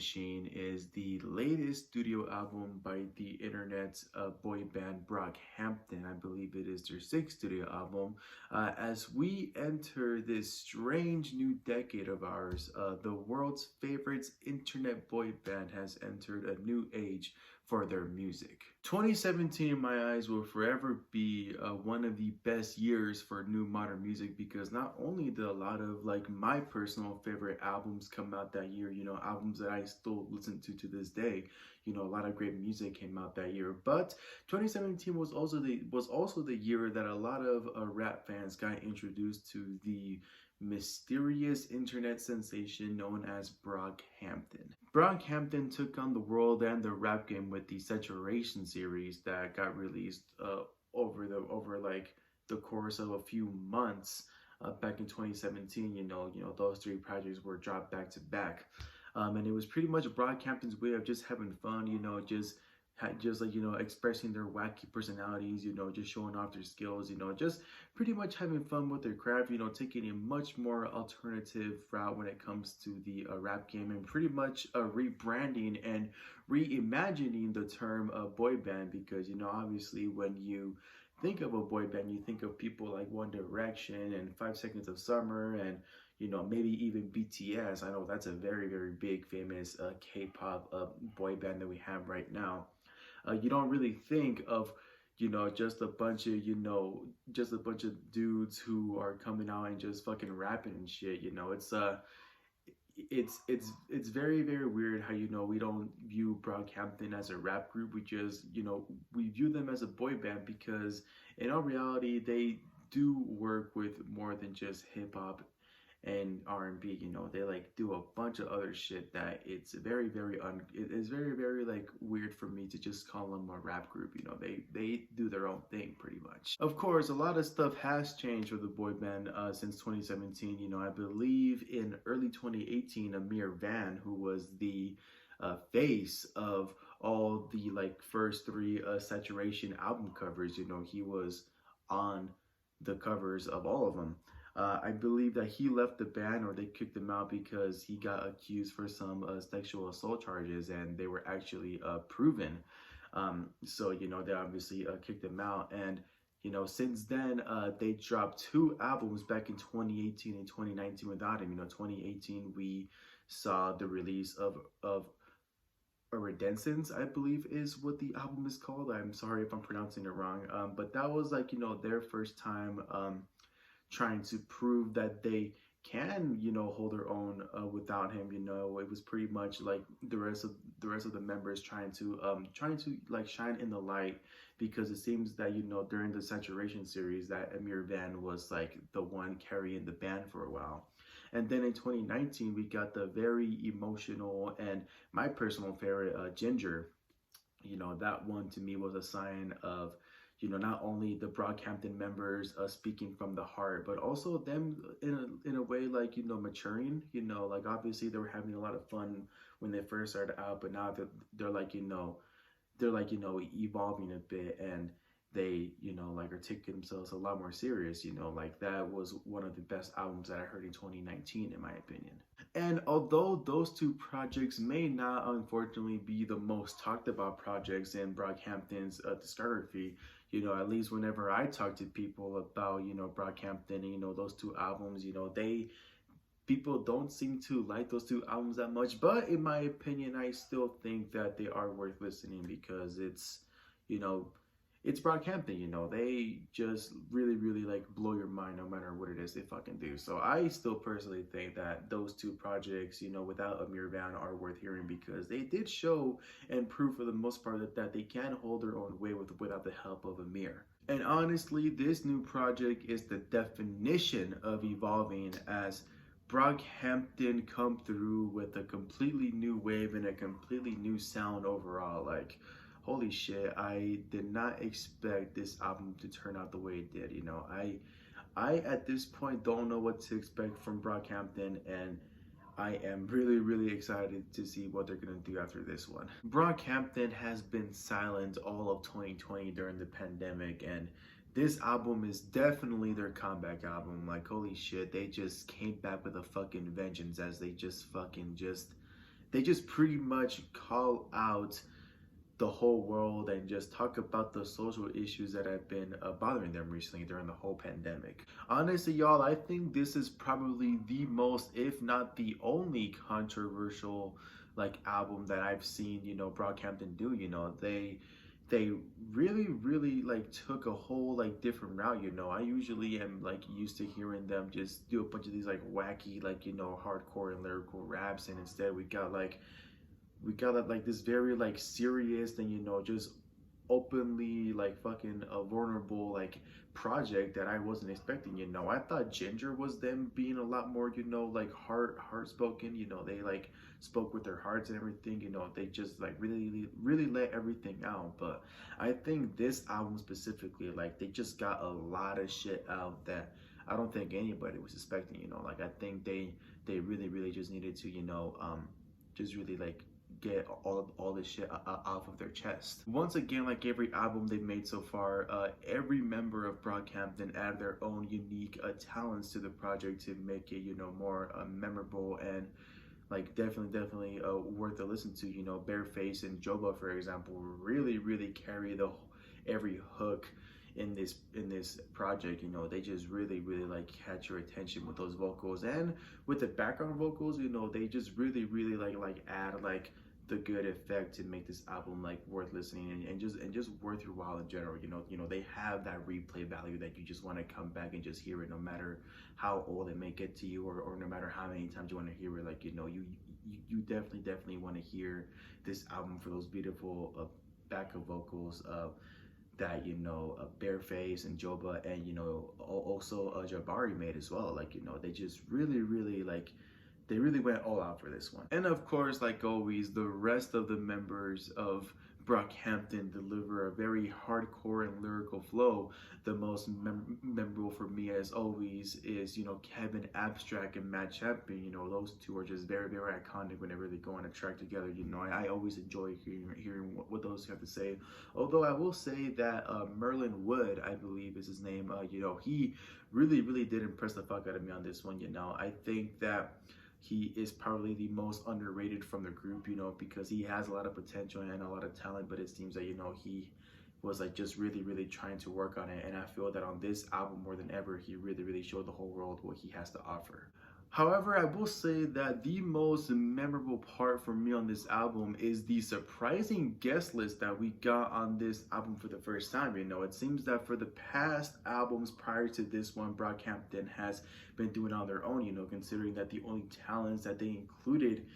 Machine is the latest studio album by the internet's boy band Brockhampton. I believe it is their sixth studio album. As we enter this strange new decade of ours, the world's favorite internet boy band has entered a new age for their music. 2017 in my eyes will forever be one of the best years for new modern music, because not only did a lot of like my personal favorite albums come out that year, albums that I still listen to this day, a lot of great music came out that year, but 2017 was also the year that a lot of rap fans got introduced to the mysterious internet sensation known as Brockhampton. Brockhampton took on the world and the rap game with the Saturation series that got released over like the course of a few months back in 2017. Those three projects were dropped back to back, and it was pretty much Brockhampton's way of just having fun. Just expressing their wacky personalities, just showing off their skills, just pretty much having fun with their craft, taking a much more alternative route when it comes to the rap game, and pretty much rebranding and reimagining the term boy band, because obviously when you think of a boy band, you think of people like One Direction and 5 Seconds of Summer and maybe even BTS. I know that's a very, very big famous K-pop boy band that we have right now. You don't really think of just a bunch of dudes who are coming out and just fucking rapping and shit. It's very, very weird how we don't view Brockhampton as a rap group. We just we view them as a boy band, because in all reality they do work with more than just hip hop and R&B. They like do a bunch of other shit that it's very, very it is very, very like weird for me to just call them a rap group. They do their own thing pretty much. Of course, a lot of stuff has changed with the boy band since 2017. I believe in early 2018, Amir Van, who was the face of all the like first three Saturation album covers, he was on the covers of all of them. I believe that he left the band, or they kicked him out, because he got accused for some sexual assault charges, and they were actually proven. So they obviously kicked him out, and since then they dropped 2 albums back in 2018 and 2019 without him. 2018 we saw the release of Redensence, I believe is what the album is called. I'm sorry if I'm pronouncing it wrong, but that was like their first time trying to prove that they can hold their own without him. It was pretty much like the rest of the members trying to like shine in the light, because it seems that during the Saturation series that Amir Van was like the one carrying the band for a while. And then in 2019 we got the very emotional and my personal favorite, Ginger. That one to me was a sign of not only the Brockhampton members speaking from the heart, but also them in a way like maturing. Like obviously they were having a lot of fun when they first started out, but now they're like evolving a bit, and they like are taking themselves a lot more serious. Like that was one of the best albums that I heard in 2019 in my opinion. And although those 2 projects may not unfortunately be the most talked about projects in Brockhampton's discography, at least whenever I talk to people about Brockhampton, those 2 albums, people don't seem to like those 2 albums that much. But in my opinion, I still think that they are worth listening, because it's Brockhampton. They just really, really like blow your mind no matter what it is they fucking do. So I still personally think that those 2 projects, without Amir Van, are worth hearing, because they did show and prove for the most part that they can hold their own way without the help of Amir. And honestly, this new project is the definition of evolving, as Brockhampton come through with a completely new wave and a completely new sound overall. Like, holy shit, I did not expect this album to turn out the way it did. I at this point don't know what to expect from Brockhampton, and I am really, really excited to see what they're gonna do after this one. Brockhampton has been silent all of 2020 during the pandemic, and this album is definitely their comeback album. Like, holy shit, they just came back with a fucking vengeance, as they just they just pretty much call out the whole world and just talk about the social issues that have been bothering them recently during the whole pandemic. Honestly, y'all, I think this is probably the most, if not the only controversial like album that I've seen, Brockhampton do. They really like took a whole like different route. I usually am like used to hearing them just do a bunch of these like wacky like hardcore and lyrical raps, and instead we got like this very like serious and just openly like fucking a vulnerable like project that I wasn't expecting. I thought Ginger was them being a lot more like heart spoken. They like spoke with their hearts and everything. They just like really let everything out. But I think this album specifically, like they just got a lot of shit out that I don't think anybody was expecting. Like I think they really just needed to just really like get all this shit off of their chest. Once again, like every album they've made so far, every member of Brockhampton added their own unique talents to the project to make it, more memorable and like definitely worth a listen to. Bareface and Joba, for example, really carry the every hook in this project. They just really like catch your attention with those vocals, and with the background vocals, they just really like add like the good effect to make this album like worth listening, and just worth your while in general. They have that replay value that you just want to come back and just hear it, no matter how old it may get to you, or no matter how many times you want to hear it. Like you definitely want to hear this album for those beautiful backup vocals that Bareface and Joba, and also Jabari made as well. Like they just really like they really went all out for this one. And of course, like always, the rest of the members of Brockhampton deliver a very hardcore and lyrical flow. The most memorable for me, as always, is Kevin Abstract and Matt Champion. Those two are just very iconic whenever they go on a track together. I always enjoy hearing what those have to say. Although I will say that Merlin Wood, I believe is his name. He really did impress the fuck out of me on this one. I think that he is probably the most underrated from the group, because he has a lot of potential and a lot of talent, but it seems that, he was like just really trying to work on it. And I feel that on this album more than ever, he really showed the whole world what he has to offer. However, I will say that the most memorable part for me on this album is the surprising guest list that we got on this album for the first time. It seems that for the past albums prior to this one, Brockhampton has been doing on their own, considering that the only talents that they included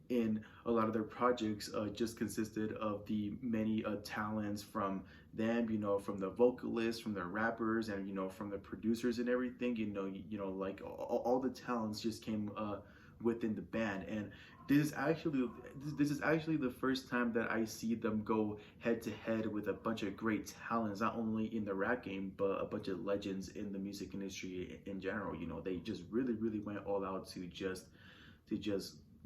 in a lot of their projects just consisted of the many talents from them, from the vocalists, from the rappers, and from the producers and everything. Like all the talents just came within the band. And this is actually the first time that I see them go head to head with a bunch of great talents, not only in the rap game, but a bunch of legends in the music industry in general. They just really went all out to just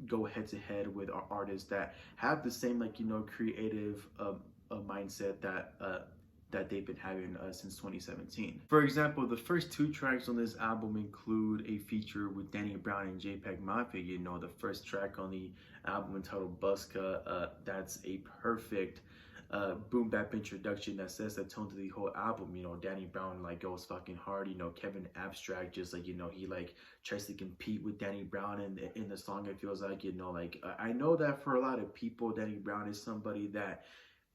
go head to head with artists that have the same like creative mindset that they've been having since 2017. For example, the first two tracks on this album include a feature with Danny Brown and JPEG Mafia. The first track on the album entitled Buska, that's a perfect boom bap introduction that sets the tone to the whole album. Danny Brown like goes fucking hard. Kevin Abstract just like he like tries to compete with Danny Brown in the song. It feels like like I know that for a lot of people, Danny Brown is somebody that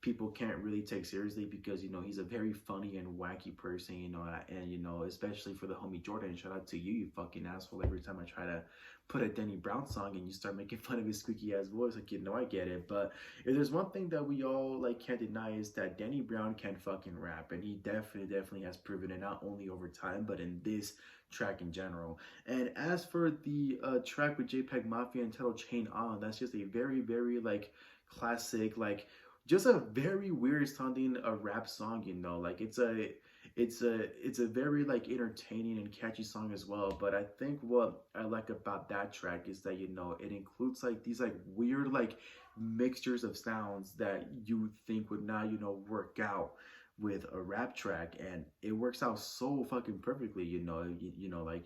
people can't really take seriously, because he's a very funny and wacky person, and especially for the homie Jordan. Shout out to you fucking asshole. Every time I try to put a Danny Brown song and you start making fun of his squeaky ass voice, like I get it. But if there's one thing that we all like can't deny, is that Danny Brown can fucking rap, and he definitely has proven it, not only over time but in this track in general. And as for the track with JPEG Mafia entitled Chain On, that's just a very like classic, like just a very weird sounding rap song. Like it's a very like entertaining and catchy song as well. But I think what I like about that track is that it includes like these like weird like mixtures of sounds that you think would not work out with a rap track, and it works out so fucking perfectly, like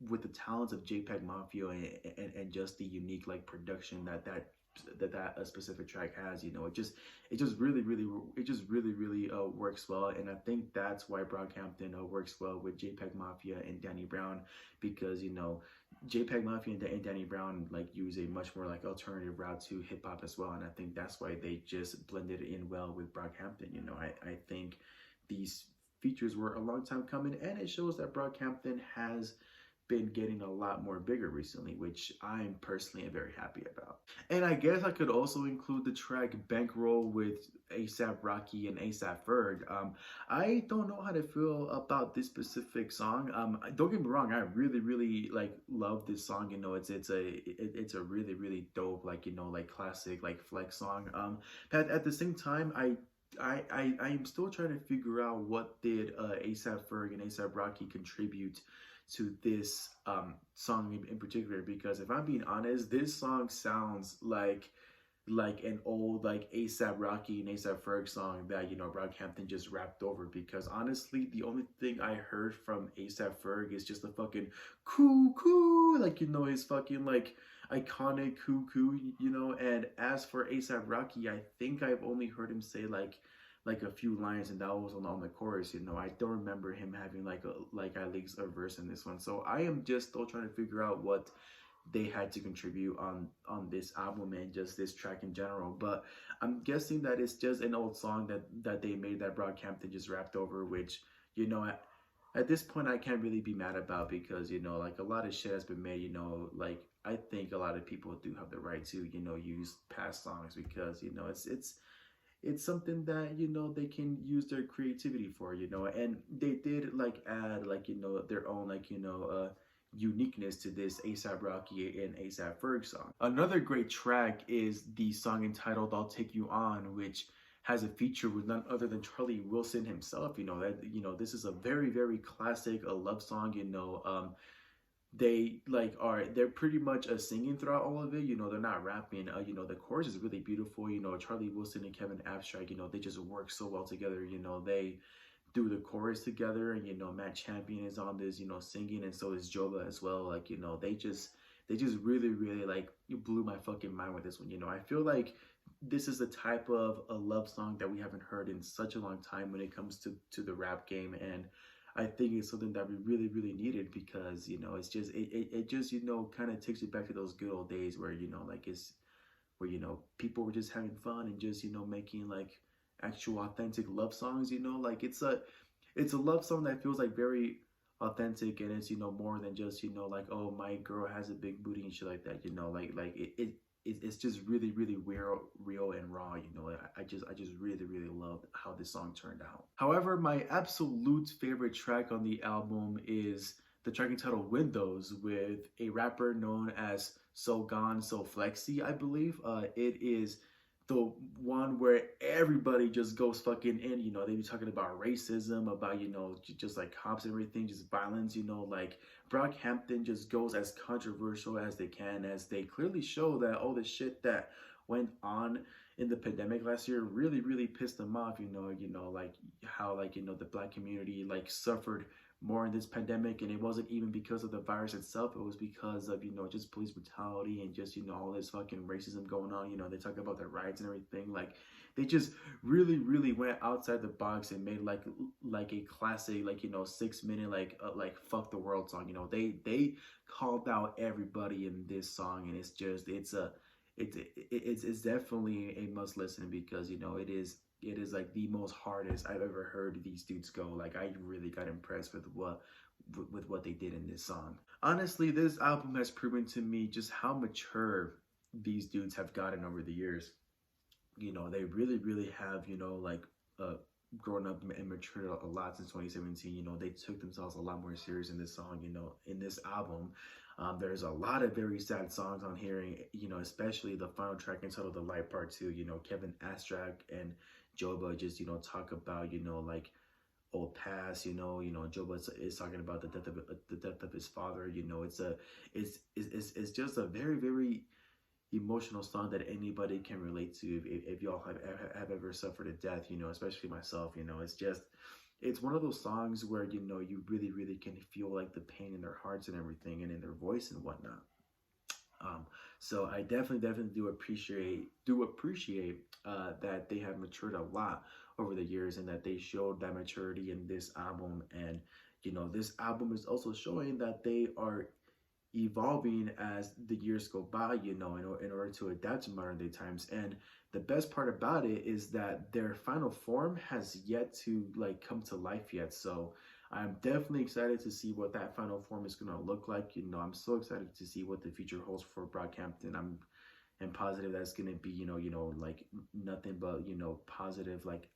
with the talents of JPEG Mafia, and just the unique like production that a specific track has. It just really works well, and I think that's why Brockhampton works well with JPEG Mafia and Danny Brown, because JPEG Mafia and Danny Brown like use a much more like alternative route to hip hop as well, and I think that's why they just blended in well with Brockhampton. I think these features were a long time coming, and it shows that Brockhampton has been getting a lot more bigger recently, which I'm personally very happy about. And I guess I could also include the track Bankroll with ASAP Rocky and ASAP Ferg. I don't know how to feel about this specific song. Don't get me wrong, I really like love this song. It's a really dope like classic like flex song. But at the same time, I am still trying to figure out what did ASAP Ferg and ASAP Rocky contribute to this song in particular, because if I'm being honest, this song sounds like an old like ASAP Rocky and ASAP Ferg song that Brockhampton just rapped over, because honestly the only thing I heard from ASAP Ferg is just the fucking coo, like his fucking like iconic coo, and as for ASAP Rocky, I think I've only heard him say like a few lines, and that was on the chorus. I don't remember him having like at least a verse in this one. So I am just still trying to figure out what they had to contribute on this album and just this track in general. But I'm guessing that it's just an old song that they made that Brockhampton just rapped over, which at this point I can't really be mad about, because like a lot of shit has been made. Like I think a lot of people do have the right to use past songs, because it's something that they can use their creativity for, and they did like add like their own like uniqueness to this ASAP Rocky and ASAP Ferg song. Another great track is the song entitled I'll Take You On, which has a feature with none other than Charlie Wilson himself. This is a very classic love song. They're pretty much singing throughout all of it. They're not rapping. The chorus is really beautiful. Charlie Wilson and Kevin Abstract, they just work so well together. They do the chorus together, and Matt Champion is on this singing, and so is Joba as well. Like they just really like blew my fucking mind with this one. I feel like this is the type of a love song that we haven't heard in such a long time when it comes to the rap game, and I think it's something that we really needed, because it's just it just kind of takes you back to those good old days where like it's where people were just having fun and just making like actual authentic love songs. Like it's a love song that feels like very authentic, and it's more than just like, oh, my girl has a big booty and shit like that. It's just really real and raw. I just really love how this song turned out. However, my absolute favorite track on the album is the track entitled Windows, with a rapper known as So Gone So Flexy, I believe. It is the one where everybody just goes fucking in. They be talking about racism, about just like cops and everything, just violence. Like Brockhampton just goes as controversial as they can, as they clearly show that all the shit that went on in the pandemic last year really pissed them off. Like how like the black community like suffered more in this pandemic, and it wasn't even because of the virus itself. It was because of just police brutality and just all this fucking racism going on. They talk about the riots and everything. Like they just really went outside the box and made like a classic 6 minute like fuck the world song. They called out everybody in this song, and it's definitely a must listen, because it is like the most hardest I've ever heard these dudes go. Like I really got impressed with what they did in this song. Honestly, this album has proven to me just how mature these dudes have gotten over the years. They really have like grown up and matured a lot since 2017. They took themselves a lot more serious in this song. In this album, there's a lot of very sad songs on here, especially the final track entitled The Light Part 2. Kevin Astrak and Joba just talk about like old past. Joba is talking about the death of his father. It's just a very emotional song that anybody can relate to if y'all have ever suffered a death, especially myself. It's one of those songs where you really can feel like the pain in their hearts and everything, and in their voice and whatnot. So I definitely do appreciate that they have matured a lot over the years, and that they showed that maturity in this album. And this album is also showing that they are evolving as the years go by, in order to adapt to modern day times. And the best part about it is that their final form has yet to like come to life yet. So I'm definitely excited to see what that final form is going to look like. I'm so excited to see what the future holds for Brockhampton. I'm positive that's going to be, like nothing but, positive like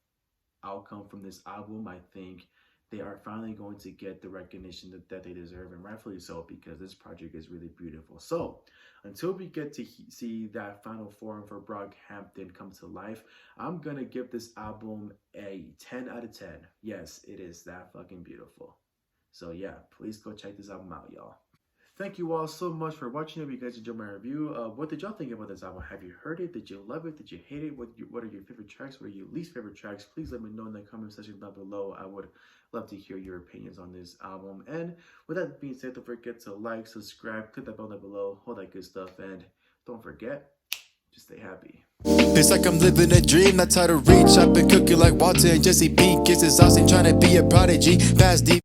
outcome from this album. I think they are finally going to get the recognition that they deserve, and rightfully so, because this project is really beautiful. So until we get to see that final form for Brockhampton come to life, I'm gonna give this album a 10 out of 10. Yes, it is that fucking beautiful. So yeah, please go check this album out, y'all. Thank you all so much for watching. If you guys enjoyed my review, what did y'all think about this album? Have you heard it? Did you love it? Did you hate it? What are your favorite tracks? What are your least favorite tracks? Please let me know in the comment section down below. I would love to hear your opinions on this album. And with that being said, don't forget to like, subscribe, click that bell down below, all that good stuff. And don't forget, just stay happy. It's like I'm living a dream, that's how to reach. I've been cooking like Walter and Jesse Pink. It's exhausting trying to be a prodigy. Past deep.